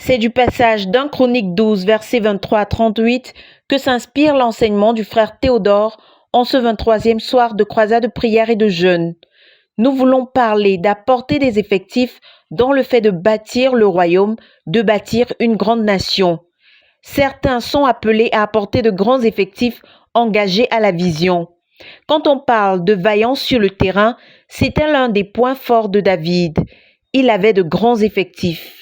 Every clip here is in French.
C'est du passage d'un Chroniques 12, versets 23 à 38, que s'inspire l'enseignement du frère Théodore en ce 23e soir de croisade de prière et de jeûne. Nous voulons parler d'apporter des effectifs dans le fait de bâtir le royaume, de bâtir une grande nation. Certains sont appelés à apporter de grands effectifs engagés à la vision. Quand on parle de vaillance sur le terrain, c'était l'un des points forts de David. Il avait de grands effectifs.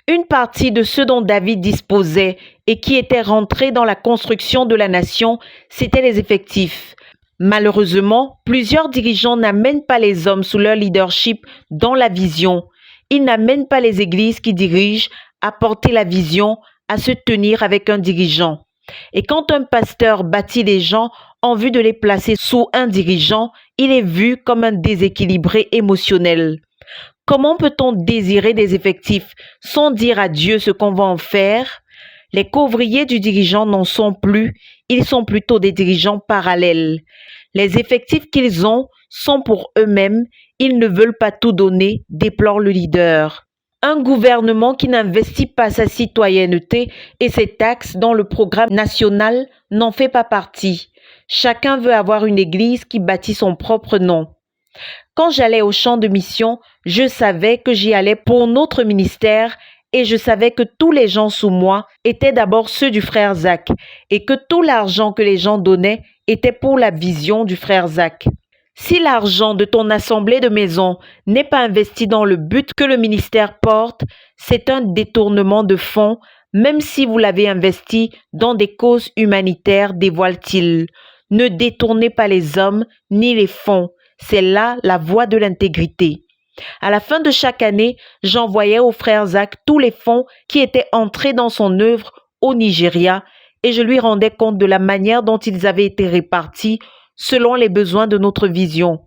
Une partie de ceux dont David disposait et qui étaient rentrés dans la construction de la nation, c'étaient les effectifs. Malheureusement, plusieurs dirigeants n'amènent pas les hommes sous leur leadership dans la vision. Ils n'amènent pas les églises qui dirigent à porter la vision, à se tenir avec un dirigeant. Et quand un pasteur bâtit les gens en vue de les placer sous un dirigeant, il est vu comme un déséquilibré émotionnel. Comment peut-on désirer des effectifs sans dire à Dieu ce qu'on va en faire? Les couvriers du dirigeant n'en sont plus, ils sont plutôt des dirigeants parallèles. Les effectifs qu'ils ont sont pour eux-mêmes, ils ne veulent pas tout donner, déplore le leader. Un gouvernement qui n'investit pas sa citoyenneté et ses taxes dans le programme national n'en fait pas partie. Chacun veut avoir une église qui bâtit son propre nom. Quand j'allais au champ de mission, je savais que j'y allais pour notre ministère et je savais que tous les gens sous moi étaient d'abord ceux du frère Zach et que tout l'argent que les gens donnaient était pour la vision du frère Zach. Si l'argent de ton assemblée de maison n'est pas investi dans le but que le ministère porte, c'est un détournement de fonds, même si vous l'avez investi dans des causes humanitaires, dévoile-t-il. Ne détournez pas les hommes ni les fonds. C'est là la voie de l'intégrité. À la fin de chaque année, j'envoyais au frère Zach tous les fonds qui étaient entrés dans son œuvre au Nigeria et je lui rendais compte de la manière dont ils avaient été répartis selon les besoins de notre vision.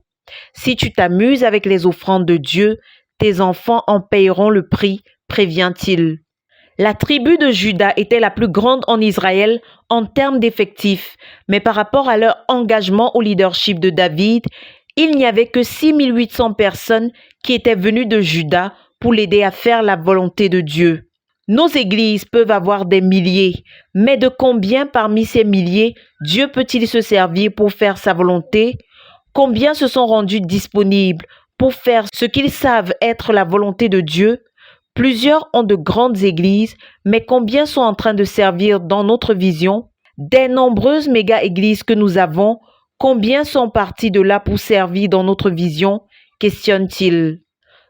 Si tu t'amuses avec les offrandes de Dieu, tes enfants en payeront le prix, prévient-il. La tribu de Juda était la plus grande en Israël en termes d'effectifs, mais par rapport à leur engagement au leadership de David, il n'y avait que 6800 personnes qui étaient venues de Juda pour l'aider à faire la volonté de Dieu. Nos églises peuvent avoir des milliers, mais de combien parmi ces milliers Dieu peut-il se servir pour faire sa volonté? Combien se sont rendus disponibles pour faire ce qu'ils savent être la volonté de Dieu? Plusieurs ont de grandes églises, mais combien sont en train de servir dans notre vision? Des nombreuses méga-églises que nous avons, combien sont partis de là pour servir dans notre vision? Questionne-t-il.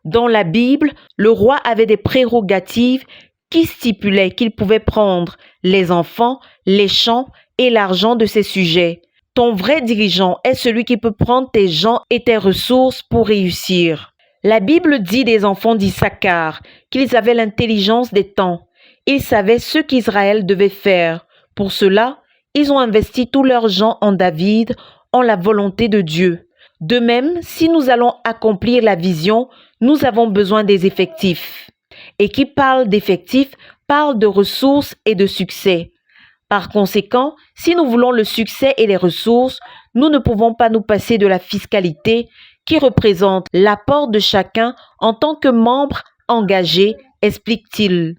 Dans la Bible, le roi avait des prérogatives qui stipulaient qu'il pouvait prendre les enfants, les champs et l'argent de ses sujets. Ton vrai dirigeant est celui qui peut prendre tes gens et tes ressources pour réussir. La Bible dit des enfants d'Issachar qu'ils avaient l'intelligence des temps. Ils savaient ce qu'Israël devait faire. Pour cela, ils ont investi tout leur gens en David, en la volonté de Dieu. De même, si nous allons accomplir la vision, nous avons besoin des effectifs. Et qui parle d'effectifs, parle de ressources et de succès. Par conséquent, si nous voulons le succès et les ressources, nous ne pouvons pas nous passer de la fiscalité qui représente l'apport de chacun en tant que membre engagé, explique-t-il.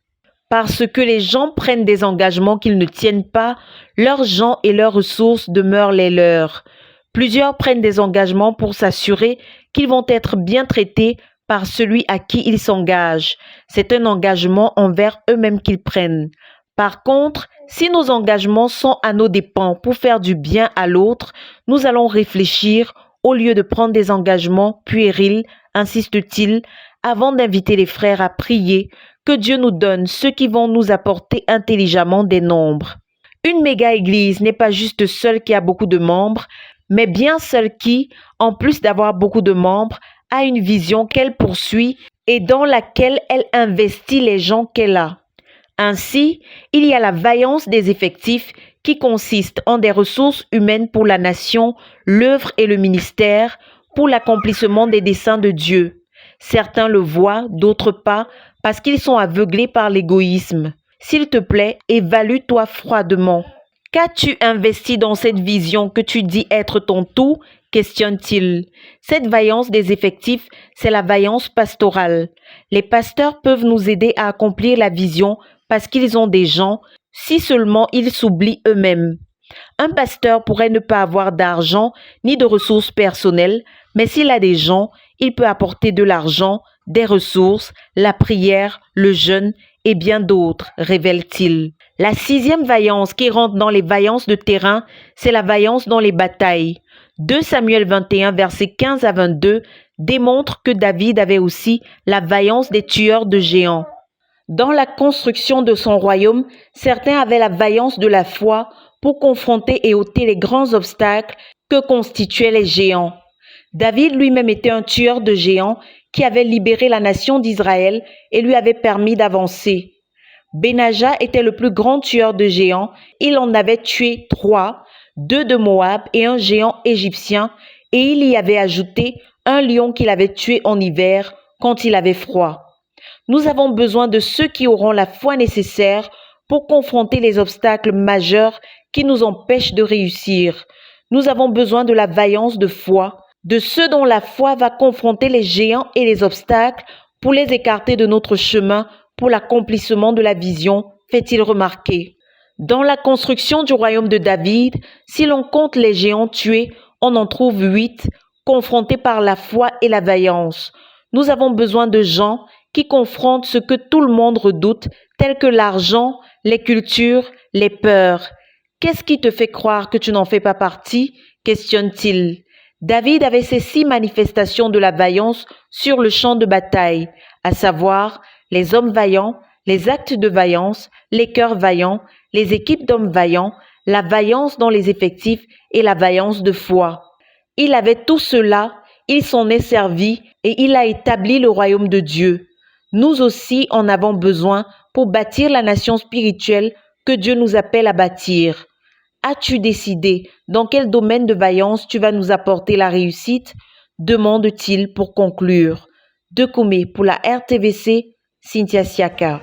Parce que les gens prennent des engagements qu'ils ne tiennent pas, leurs gens et leurs ressources demeurent les leurs. Plusieurs prennent des engagements pour s'assurer qu'ils vont être bien traités par celui à qui ils s'engagent. C'est un engagement envers eux-mêmes qu'ils prennent. Par contre, si nos engagements sont à nos dépens pour faire du bien à l'autre, nous allons réfléchir au lieu de prendre des engagements puérils, insiste-t-il, avant d'inviter les frères à prier, que Dieu nous donne ceux qui vont nous apporter intelligemment des nombres. Une méga-église n'est pas juste celle qui a beaucoup de membres, mais bien celle qui, en plus d'avoir beaucoup de membres, a une vision qu'elle poursuit et dans laquelle elle investit les gens qu'elle a. Ainsi, il y a la vaillance des effectifs qui consiste en des ressources humaines pour la nation, l'œuvre et le ministère, pour l'accomplissement des desseins de Dieu. Certains le voient, d'autres pas, parce qu'ils sont aveuglés par l'égoïsme. S'il te plaît, évalue-toi froidement. Qu'as-tu investi dans cette vision que tu dis être ton tout? questionne-t-il. Cette vaillance des effectifs, c'est la vaillance pastorale. Les pasteurs peuvent nous aider à accomplir la vision parce qu'ils ont des gens, si seulement ils s'oublient eux-mêmes. Un pasteur pourrait ne pas avoir d'argent ni de ressources personnelles, mais s'il a des gens, il peut apporter de l'argent, des ressources, la prière, le jeûne et bien d'autres, révèle-t-il. La sixième vaillance qui rentre dans les vaillances de terrain, c'est la vaillance dans les batailles. 2 Samuel 21, versets 15 à 22 démontre que David avait aussi la vaillance des tueurs de géants. Dans la construction de son royaume, certains avaient la vaillance de la foi pour confronter et ôter les grands obstacles que constituaient les géants. David lui-même était un tueur de géants qui avait libéré la nation d'Israël et lui avait permis d'avancer. Benaja était le plus grand tueur de géants. Il en avait tué 3, 2 de Moab et un géant égyptien, et il y avait ajouté un lion qu'il avait tué en hiver quand il avait froid. Nous avons besoin de ceux qui auront la foi nécessaire pour confronter les obstacles majeurs qui nous empêchent de réussir. Nous avons besoin de la vaillance de foi, de ceux dont la foi va confronter les géants et les obstacles pour les écarter de notre chemin pour l'accomplissement de la vision, fait-il remarquer. Dans la construction du royaume de David, si l'on compte les géants tués, on en trouve 8, confrontés par la foi et la vaillance. Nous avons besoin de gens qui confrontent ce que tout le monde redoute, tels que l'argent, les cultures, les peurs. Qu'est-ce qui te fait croire que tu n'en fais pas partie? Questionne-t-il. David avait ces 6 manifestations de la vaillance sur le champ de bataille, à savoir les hommes vaillants, les actes de vaillance, les cœurs vaillants, les équipes d'hommes vaillants, la vaillance dans les effectifs et la vaillance de foi. Il avait tout cela, il s'en est servi et il a établi le royaume de Dieu. Nous aussi en avons besoin pour bâtir la nation spirituelle que Dieu nous appelle à bâtir. As-tu décidé dans quel domaine de vaillance tu vas nous apporter la réussite? Demande-t-il pour conclure. De Koumé pour la RTVC, Cynthia Siaka.